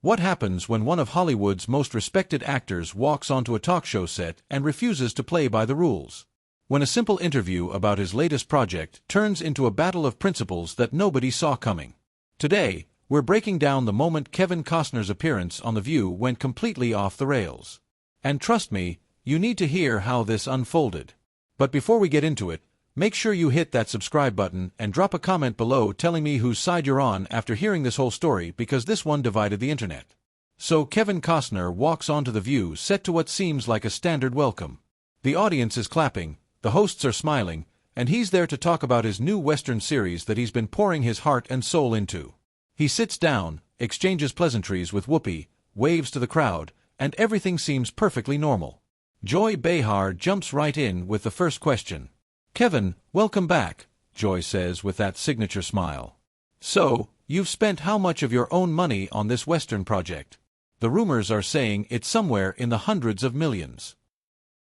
What happens when one of Hollywood's most respected actors walks onto a talk show set and refuses to play by the rules? When a simple interview about his latest project turns into a battle of principles that nobody saw coming. Today, we're breaking down the moment Kevin Costner's appearance on The View went completely off the rails. And trust me, you need to hear how this unfolded. But before we get into it, make sure you hit that subscribe button and drop a comment below telling me whose side you're on after hearing this whole story, because this one divided the internet. So Kevin Costner walks onto The View set to what seems like a standard welcome. The audience is clapping, the hosts are smiling, and he's there to talk about his new Western series that he's been pouring his heart and soul into. He sits down, exchanges pleasantries with Whoopi, waves to the crowd, and everything seems perfectly normal. Joy Behar jumps right in with the first question. "Kevin, welcome back," Joy says with that signature smile. "So, you've spent how much of your own money on this Western project?" The rumors are saying it's somewhere in the hundreds of millions.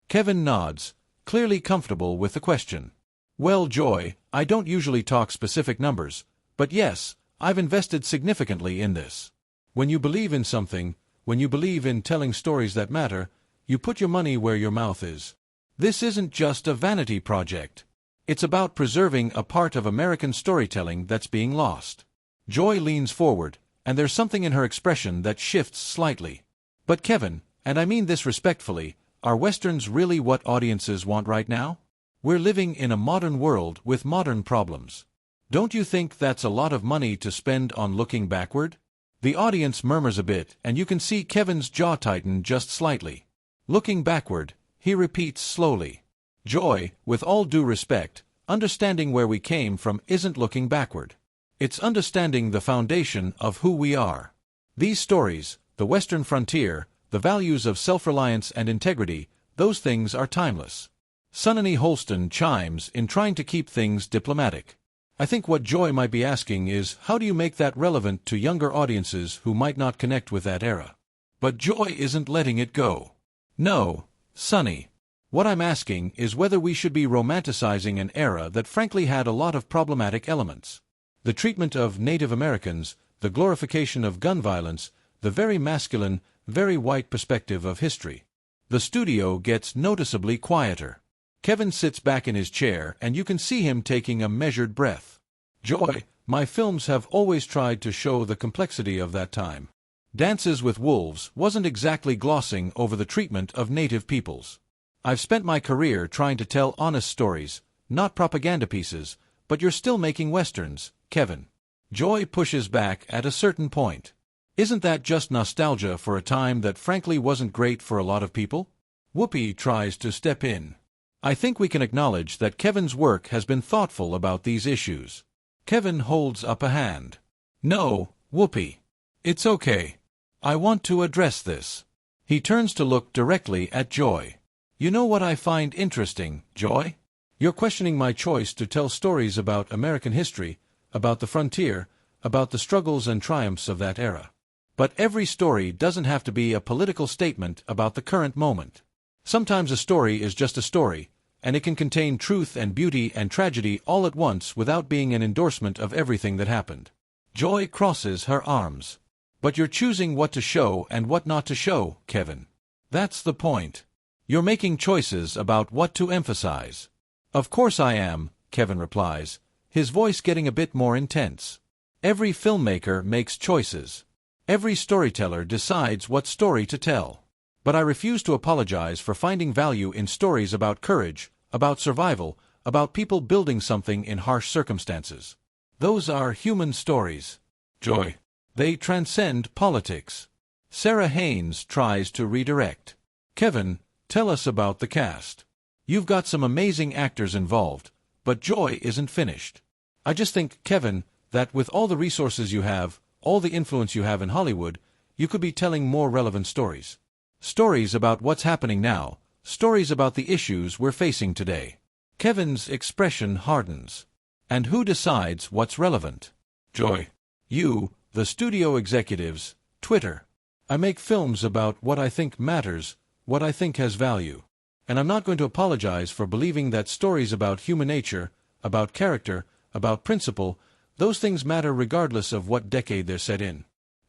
Kevin nods, clearly comfortable with the question. "Well, Joy, I don't usually talk specific numbers, but yes, I've invested significantly in this. When you believe in something, when you believe in telling stories that matter, you put your money where your mouth is. This isn't just a vanity project. It's about preserving a part of American storytelling that's being lost." Joy leans forward, and there's something in her expression that shifts slightly. "But Kevin, and I mean this respectfully, are Westerns really what audiences want right now? We're living in a modern world with modern problems. Don't you think that's a lot of money to spend on looking backward?" The audience murmurs a bit, and you can see Kevin's jaw tighten just slightly. "Looking backward," he repeats slowly. "Joy, with all due respect, understanding where we came from isn't looking backward. It's understanding the foundation of who we are. These stories, the Western frontier, the values of self-reliance and integrity, those things are timeless." Sunny Holston chimes in, trying to keep things diplomatic. "I think what Joy might be asking is, how do you make that relevant to younger audiences who might not connect with that era?" But Joy isn't letting it go. "No, Sunny. What I'm asking is whether we should be romanticizing an era that frankly had a lot of problematic elements. The treatment of Native Americans, the glorification of gun violence, the very masculine, very white perspective of history." The studio gets noticeably quieter. Kevin sits back in his chair, and you can see him taking a measured breath. "Joy, my films have always tried to show the complexity of that time. Dances with Wolves wasn't exactly glossing over the treatment of Native peoples. I've spent my career trying to tell honest stories, not propaganda pieces, but you're still making Westerns, Kevin." Joy pushes back at a certain point. "Isn't that just nostalgia for a time that frankly wasn't great for a lot of people?" Whoopi tries to step in. "I think we can acknowledge that Kevin's work has been thoughtful about these issues." Kevin holds up a hand. "No, Whoopi. It's okay. I want to address this." He turns to look directly at Joy. "You know what I find interesting, Joy? You're questioning my choice to tell stories about American history, about the frontier, about the struggles and triumphs of that era. But every story doesn't have to be a political statement about the current moment. Sometimes a story is just a story, and it can contain truth and beauty and tragedy all at once without being an endorsement of everything that happened." Joy crosses her arms. "But you're choosing what to show and what not to show, Kevin. That's the point. You're making choices about what to emphasize." "Of course I am," Kevin replies, his voice getting a bit more intense. "Every filmmaker makes choices. Every storyteller decides what story to tell. But I refuse to apologize for finding value in stories about courage, about survival, about people building something in harsh circumstances. Those are human stories, Joy. They transcend politics." Sarah Haynes tries to redirect. "Kevin, tell us about the cast. You've got some amazing actors involved, but Joy isn't finished. I just think, Kevin, that with all the resources you have, all the influence you have in Hollywood, you could be telling more relevant stories. Stories about what's happening now, stories about the issues we're facing today." Kevin's expression hardens. "And who decides what's relevant?" "Joy. You, the studio executives, Twitter. I make films about what I think matters, what I think has value. And I'm not going to apologize for believing that stories about human nature, about character, about principle, those things matter regardless of what decade they're set in.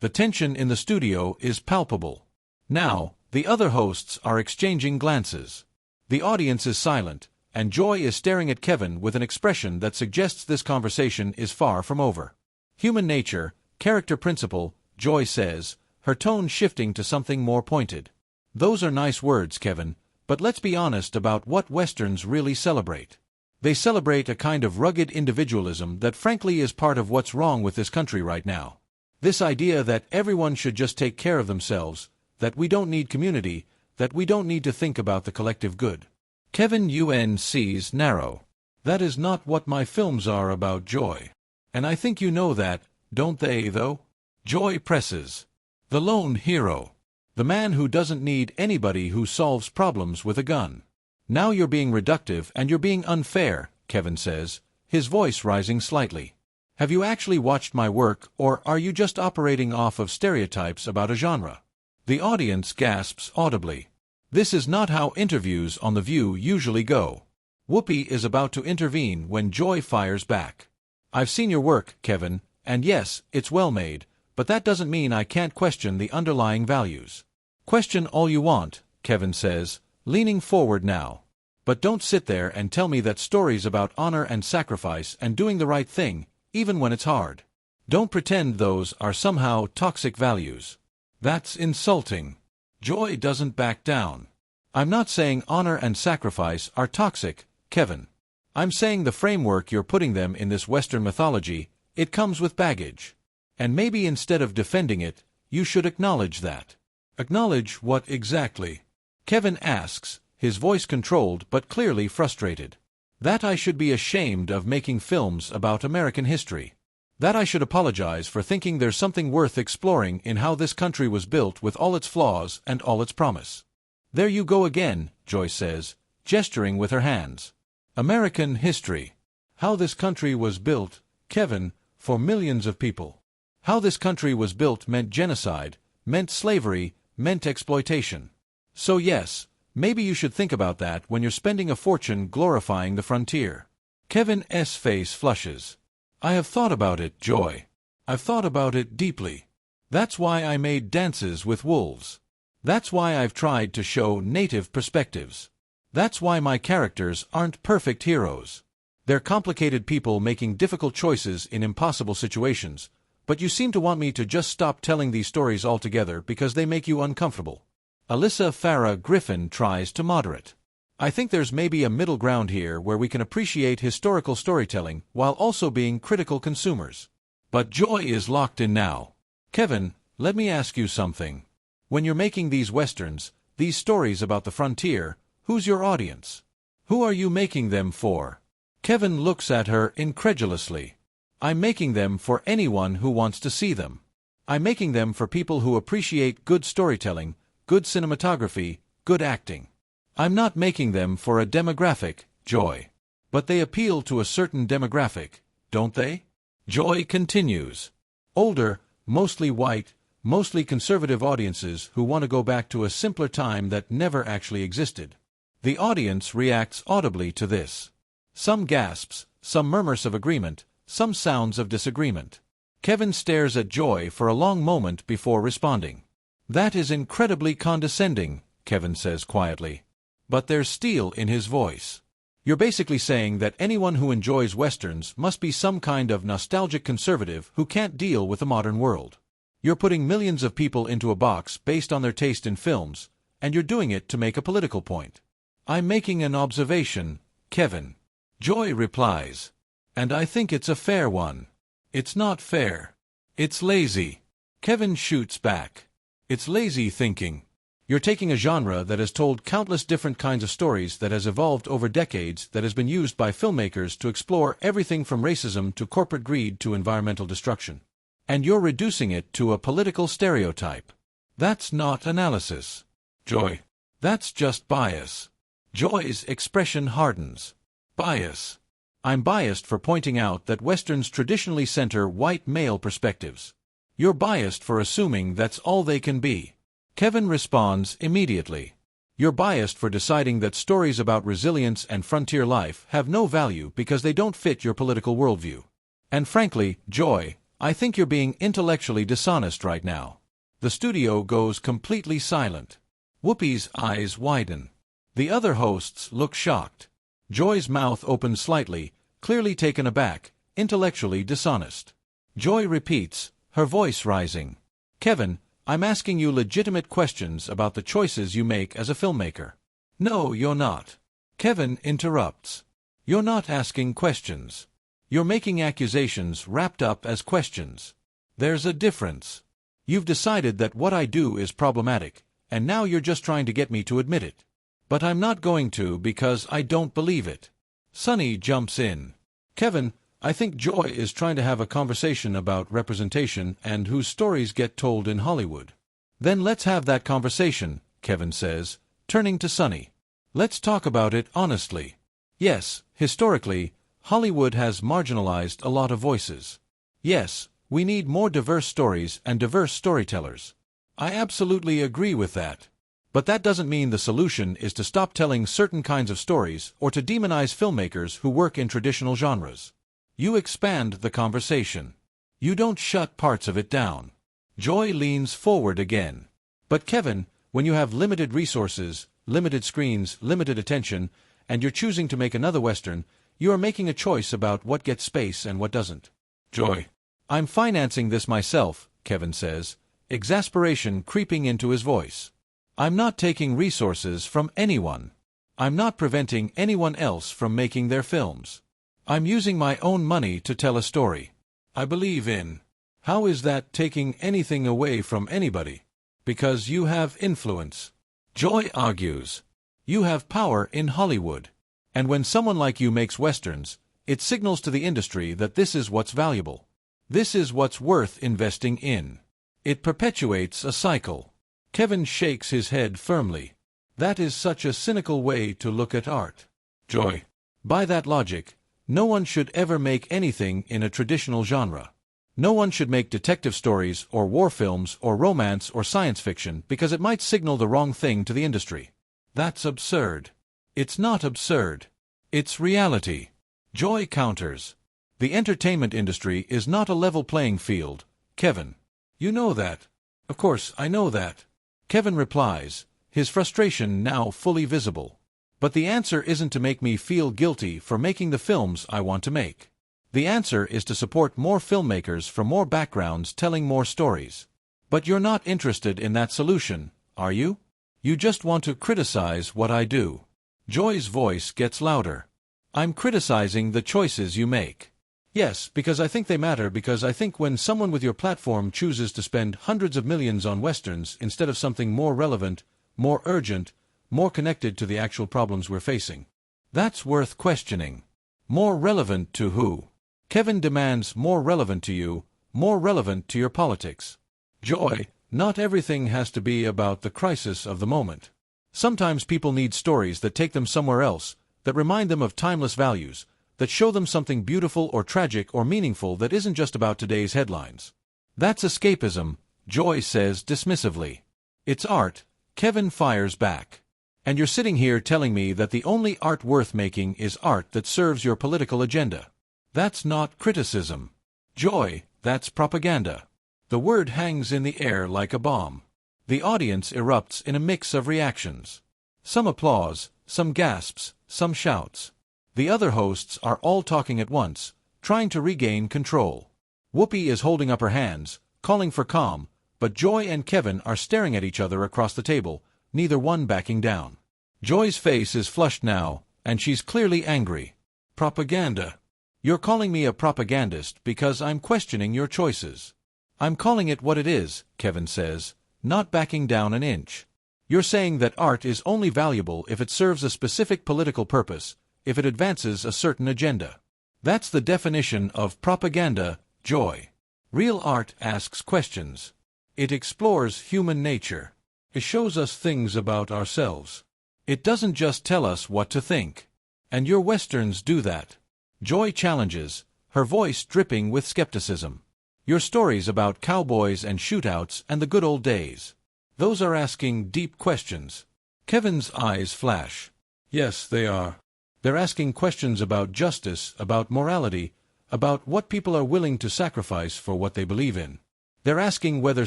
The tension in the studio is palpable. Now, the other hosts are exchanging glances. The audience is silent, and Joy is staring at Kevin with an expression that suggests this conversation is far from over. Human nature, character principle, Joy says, her tone shifting to something more pointed. Those are nice words, Kevin, but let's be honest about what Westerns really celebrate. They celebrate a kind of rugged individualism that frankly is part of what's wrong with this country right now. This idea that everyone should just take care of themselves, that we don't need community, that we don't need to think about the collective good. Kevin sees narrow. That is not what my films are about, Joy. And I think you know that, don't they, though? Joy presses. The lone hero. The man who doesn't need anybody, who solves problems with a gun. Now you're being reductive and you're being unfair, Kevin says, his voice rising slightly. Have you actually watched my work, or are you just operating off of stereotypes about a genre? The audience gasps audibly. This is not how interviews on The View usually go. Whoopi is about to intervene when Joy fires back. I've seen your work, Kevin, and yes, it's well made, but that doesn't mean I can't question the underlying values. Question all you want, Kevin says, leaning forward now. But don't sit there and tell me that stories about honor and sacrifice and doing the right thing, even when it's hard. Don't pretend those are somehow toxic values. That's insulting. Joy doesn't back down. I'm not saying honor and sacrifice are toxic, Kevin. I'm saying the framework you're putting them in this Western mythology, it comes with baggage. And maybe instead of defending it, you should acknowledge that. Acknowledge what exactly? Kevin asks, his voice controlled but clearly frustrated. That I should be ashamed of making films about American history. That I should apologize for thinking there's something worth exploring in how this country was built with all its flaws and all its promise. There you go again, Joyce says, gesturing with her hands. American history. How this country was built, Kevin, for millions of people. How this country was built meant genocide, meant slavery, meant exploitation. So yes, maybe you should think about that when you're spending a fortune glorifying the frontier. Kevin's face flushes. I have thought about it, Joy. I've thought about it deeply. That's why I made Dances with Wolves. That's why I've tried to show native perspectives. That's why my characters aren't perfect heroes. They're complicated people making difficult choices in impossible situations, but you seem to want me to just stop telling these stories altogether because they make you uncomfortable. Alyssa Farah Griffin tries to moderate. I think there's maybe a middle ground here where we can appreciate historical storytelling while also being critical consumers. But Joy is locked in now. Kevin, let me ask you something. When you're making these westerns, these stories about the frontier, who's your audience? Who are you making them for? Kevin looks at her incredulously. I'm making them for anyone who wants to see them. I'm making them for people who appreciate good storytelling, good cinematography, good acting. I'm not making them for a demographic, Joy. But they appeal to a certain demographic, don't they? Joy continues. Older, mostly white, mostly conservative audiences who want to go back to a simpler time that never actually existed. The audience reacts audibly to this. Some gasps, some murmurs of agreement, some sounds of disagreement. Kevin stares at Joy for a long moment before responding. That is incredibly condescending, Kevin says quietly. But there's steel in his voice. You're basically saying that anyone who enjoys westerns must be some kind of nostalgic conservative who can't deal with the modern world. You're putting millions of people into a box based on their taste in films, and you're doing it to make a political point. I'm making an observation, Kevin. Joy replies. And I think it's a fair one. It's not fair. It's lazy. Kevin shoots back. It's lazy thinking. You're taking a genre that has told countless different kinds of stories, that has evolved over decades, that has been used by filmmakers to explore everything from racism to corporate greed to environmental destruction. And you're reducing it to a political stereotype. That's not analysis. Joy. That's just bias. Joy's expression hardens. Bias. I'm biased for pointing out that westerns traditionally center white male perspectives. You're biased for assuming that's all they can be. Kevin responds immediately. You're biased for deciding that stories about resilience and frontier life have no value because they don't fit your political worldview. And frankly, Joy, I think you're being intellectually dishonest right now. The studio goes completely silent. Whoopi's eyes widen. The other hosts look shocked. Joy's mouth opens slightly, clearly taken aback, intellectually dishonest. Joy repeats, her voice rising. Kevin, I'm asking you legitimate questions about the choices you make as a filmmaker. No, you're not. Kevin interrupts. You're not asking questions. You're making accusations wrapped up as questions. There's a difference. You've decided that what I do is problematic, and now you're just trying to get me to admit it. But I'm not going to because I don't believe it. Sonny jumps in. Kevin, I think Joy is trying to have a conversation about representation and whose stories get told in Hollywood. Then let's have that conversation, Kevin says, turning to Sonny. Let's talk about it honestly. Yes, historically, Hollywood has marginalized a lot of voices. Yes, we need more diverse stories and diverse storytellers. I absolutely agree with that. But that doesn't mean the solution is to stop telling certain kinds of stories or to demonize filmmakers who work in traditional genres. You expand the conversation. You don't shut parts of it down. Joy leans forward again. But Kevin, when you have limited resources, limited screens, limited attention, and you're choosing to make another Western, you are making a choice about what gets space and what doesn't. Joy. I'm financing this myself, Kevin says, exasperation creeping into his voice. I'm not taking resources from anyone. I'm not preventing anyone else from making their films. I'm using my own money to tell a story I believe in. How is that taking anything away from anybody? Because you have influence. Joy argues. You have power in Hollywood. And when someone like you makes Westerns, it signals to the industry that this is what's valuable. This is what's worth investing in. It perpetuates a cycle. Kevin shakes his head firmly. That is such a cynical way to look at art. Joy. By that logic, no one should ever make anything in a traditional genre. No one should make detective stories or war films or romance or science fiction because it might signal the wrong thing to the industry. That's absurd. It's not absurd. It's reality. Joy counters. The entertainment industry is not a level playing field, Kevin. You know that. Of course, I know that. Kevin replies, his frustration now fully visible. But the answer isn't to make me feel guilty for making the films I want to make. The answer is to support more filmmakers from more backgrounds telling more stories. But you're not interested in that solution, are you? You just want to criticize what I do. Joy's voice gets louder. I'm criticizing the choices you make. Yes, because I think they matter, because I think when someone with your platform chooses to spend hundreds of millions on Westerns instead of something more relevant, more urgent, more connected to the actual problems we're facing, that's worth questioning. More relevant to who? Kevin demands more relevant to you, more relevant to your politics. Joy, not everything has to be about the crisis of the moment. Sometimes people need stories that take them somewhere else, that remind them of timeless values, that show them something beautiful or tragic or meaningful that isn't just about today's headlines. That's escapism, Joy says dismissively. It's art, Kevin fires back. And you're sitting here telling me that the only art worth making is art that serves your political agenda. That's not criticism. Joy, that's propaganda. The word hangs in the air like a bomb. The audience erupts in a mix of reactions. Some applause, some gasps, some shouts. The other hosts are all talking at once, trying to regain control. Whoopi is holding up her hands, calling for calm, but Joy and Kevin are staring at each other across the table, neither one backing down. Joy's face is flushed now, and she's clearly angry. Propaganda. You're calling me a propagandist because I'm questioning your choices. I'm calling it what it is, Kevin says, not backing down an inch. You're saying that art is only valuable if it serves a specific political purpose, if it advances a certain agenda. That's the definition of propaganda, Joy. Real art asks questions. It explores human nature. It shows us things about ourselves. It doesn't just tell us what to think. And your Westerns do that. Joy challenges, her voice dripping with skepticism. Your stories about cowboys and shootouts and the good old days. Those are asking deep questions. Kevin's eyes flash. Yes, they are. They're asking questions about justice, about morality, about what people are willing to sacrifice for what they believe in. They're asking whether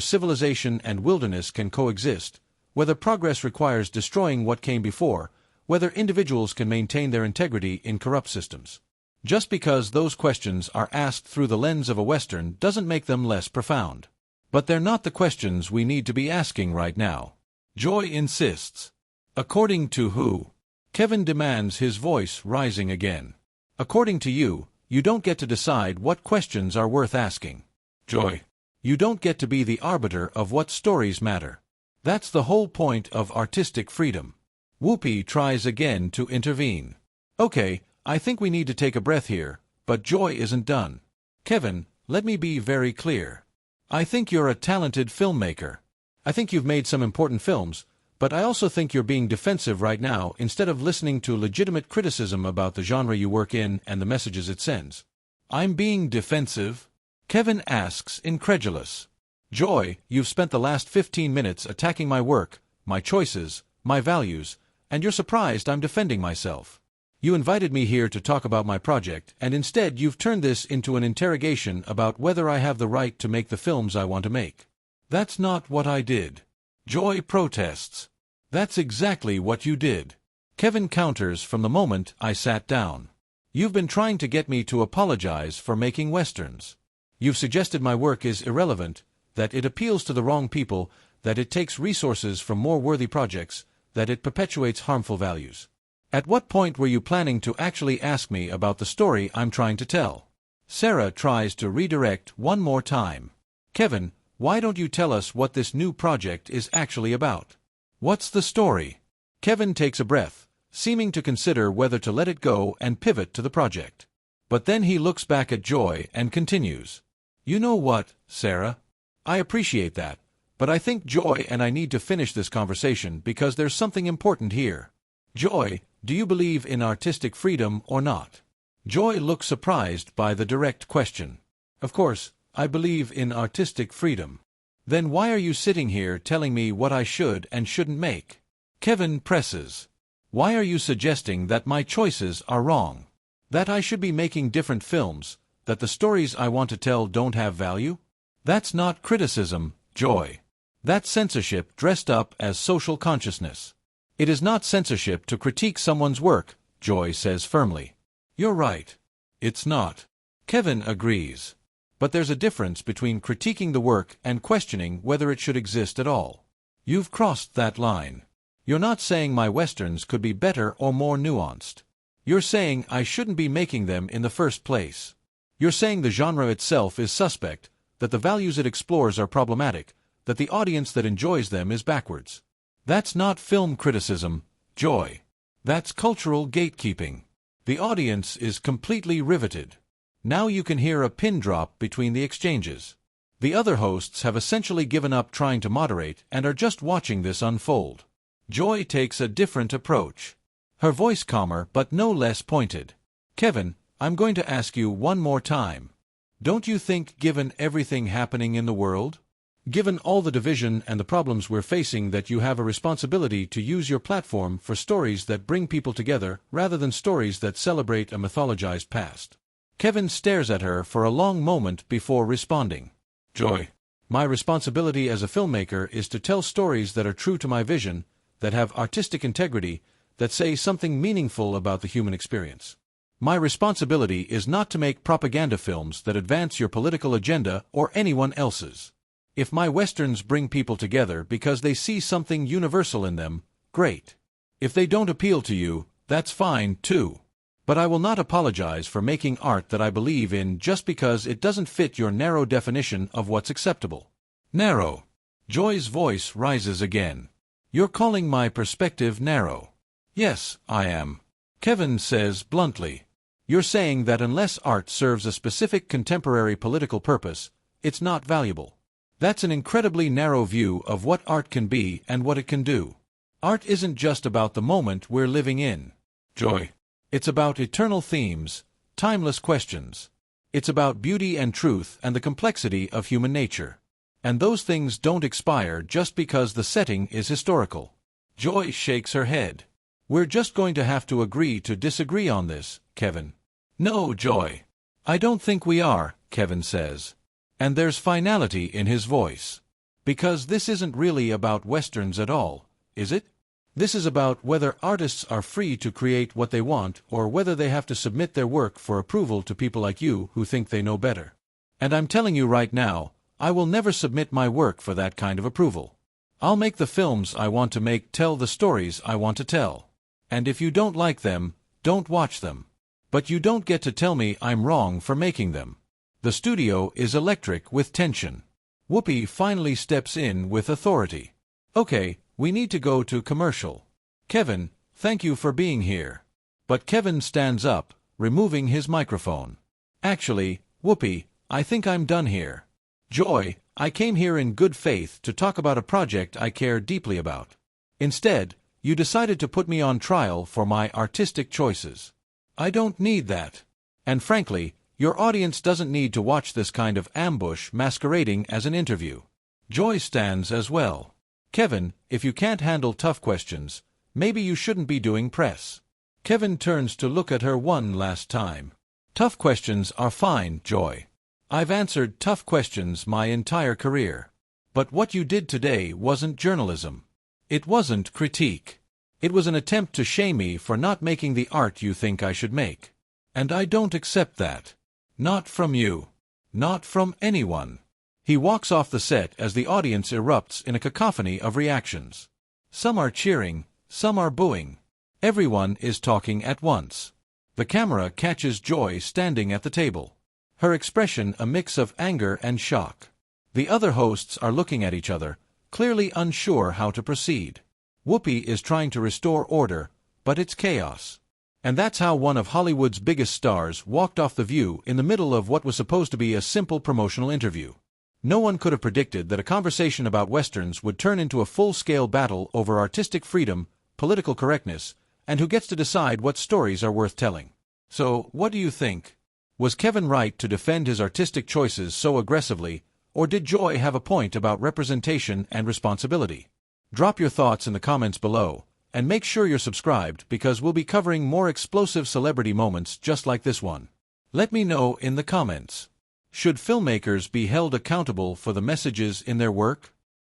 civilization and wilderness can coexist, whether progress requires destroying what came before, whether individuals can maintain their integrity in corrupt systems. Just because those questions are asked through the lens of a Western doesn't make them less profound. But they're not the questions we need to be asking right now. Joy insists. According to who? Kevin demands, his voice rising again. According to you, you don't get to decide what questions are worth asking. Joy. You don't get to be the arbiter of what stories matter. That's the whole point of artistic freedom. Whoopi tries again to intervene. Okay, I think we need to take a breath here, but Joy isn't done. Kevin, let me be very clear. I think you're a talented filmmaker. I think you've made some important films, but I also think you're being defensive right now instead of listening to legitimate criticism about the genre you work in and the messages it sends. I'm being defensive? Kevin asks, incredulous. Joy, you've spent the last 15 minutes attacking my work, my choices, my values, and you're surprised I'm defending myself. You invited me here to talk about my project, and instead you've turned this into an interrogation about whether I have the right to make the films I want to make. That's not what I did. Joy protests. That's exactly what you did. Kevin counters from the moment I sat down. You've been trying to get me to apologize for making Westerns. You've suggested my work is irrelevant, that it appeals to the wrong people, that it takes resources from more worthy projects, that it perpetuates harmful values. At what point were you planning to actually ask me about the story I'm trying to tell? Sarah tries to redirect one more time. Kevin, why don't you tell us what this new project is actually about? What's the story? Kevin takes a breath, seeming to consider whether to let it go and pivot to the project. But then he looks back at Joy and continues. You know what, Sarah? I appreciate that, but I think Joy and I need to finish this conversation because there's something important here. Joy, do you believe in artistic freedom or not? Joy looks surprised by the direct question. Of course, I believe in artistic freedom. Then why are you sitting here telling me what I should and shouldn't make? Kevin presses. Why are you suggesting that my choices are wrong? That I should be making different films, that the stories I want to tell don't have value? That's not criticism, Joy. That's censorship dressed up as social consciousness. It is not censorship to critique someone's work, Joy says firmly. You're right. It's not. Kevin agrees. But there's a difference between critiquing the work and questioning whether it should exist at all. You've crossed that line. You're not saying my Westerns could be better or more nuanced. You're saying I shouldn't be making them in the first place. You're saying the genre itself is suspect, that the values it explores are problematic, that the audience that enjoys them is backwards. That's not film criticism, Joy. That's cultural gatekeeping. The audience is completely riveted. Now you can hear a pin drop between the exchanges. The other hosts have essentially given up trying to moderate and are just watching this unfold. Joy takes a different approach. Her voice calmer but no less pointed. Kevin, I'm going to ask you one more time. Don't you think, given everything happening in the world, given all the division and the problems we're facing, that you have a responsibility to use your platform for stories that bring people together rather than stories that celebrate a mythologized past? Kevin stares at her for a long moment before responding. Joy, my responsibility as a filmmaker is to tell stories that are true to my vision, that have artistic integrity, that say something meaningful about the human experience. My responsibility is not to make propaganda films that advance your political agenda or anyone else's. If my Westerns bring people together because they see something universal in them, great. If they don't appeal to you, that's fine too. But I will not apologize for making art that I believe in just because it doesn't fit your narrow definition of what's acceptable. Narrow. Joy's voice rises again. You're calling my perspective narrow. Yes, I am. Kevin says bluntly. You're saying that unless art serves a specific contemporary political purpose, it's not valuable. That's an incredibly narrow view of what art can be and what it can do. Art isn't just about the moment we're living in. Joy. It's about eternal themes, timeless questions. It's about beauty and truth and the complexity of human nature. And those things don't expire just because the setting is historical. Joy shakes her head. We're just going to have to agree to disagree on this, Kevin. No, Joy. I don't think we are, Kevin says. And there's finality in his voice. Because this isn't really about westerns at all, is it? This is about whether artists are free to create what they want or whether they have to submit their work for approval to people like you who think they know better. And I'm telling you right now, I will never submit my work for that kind of approval. I'll make the films I want to make, tell the stories I want to tell. And if you don't like them, don't watch them. But you don't get to tell me I'm wrong for making them. The studio is electric with tension. Whoopi finally steps in with authority. Okay, we need to go to commercial. Kevin, thank you for being here. But Kevin stands up, removing his microphone. Actually, Whoopi, I think I'm done here. Joy, I came here in good faith to talk about a project I care deeply about. Instead, you decided to put me on trial for my artistic choices. I don't need that. And frankly, your audience doesn't need to watch this kind of ambush masquerading as an interview. Joy stands as well. Kevin, if you can't handle tough questions, maybe you shouldn't be doing press. Kevin turns to look at her one last time. Tough questions are fine, Joy. I've answered tough questions my entire career. But what you did today wasn't journalism. It wasn't critique. It was an attempt to shame me for not making the art you think I should make. And I don't accept that. Not from you. Not from anyone. He walks off the set as the audience erupts in a cacophony of reactions. Some are cheering, some are booing. Everyone is talking at once. The camera catches Joy standing at the table. Her expression a mix of anger and shock. The other hosts are looking at each other, clearly unsure how to proceed. Whoopi is trying to restore order, but it's chaos. And that's how one of Hollywood's biggest stars walked off The View in the middle of what was supposed to be a simple promotional interview. No one could have predicted that a conversation about westerns would turn into a full-scale battle over artistic freedom, political correctness, and who gets to decide what stories are worth telling. So, what do you think? Was Kevin right to defend his artistic choices so aggressively, or did Joy have a point about representation and responsibility? Drop your thoughts in the comments below, and make sure you're subscribed because we'll be covering more explosive celebrity moments just like this one. Let me know in the comments. Should filmmakers be held accountable for the messages in their work?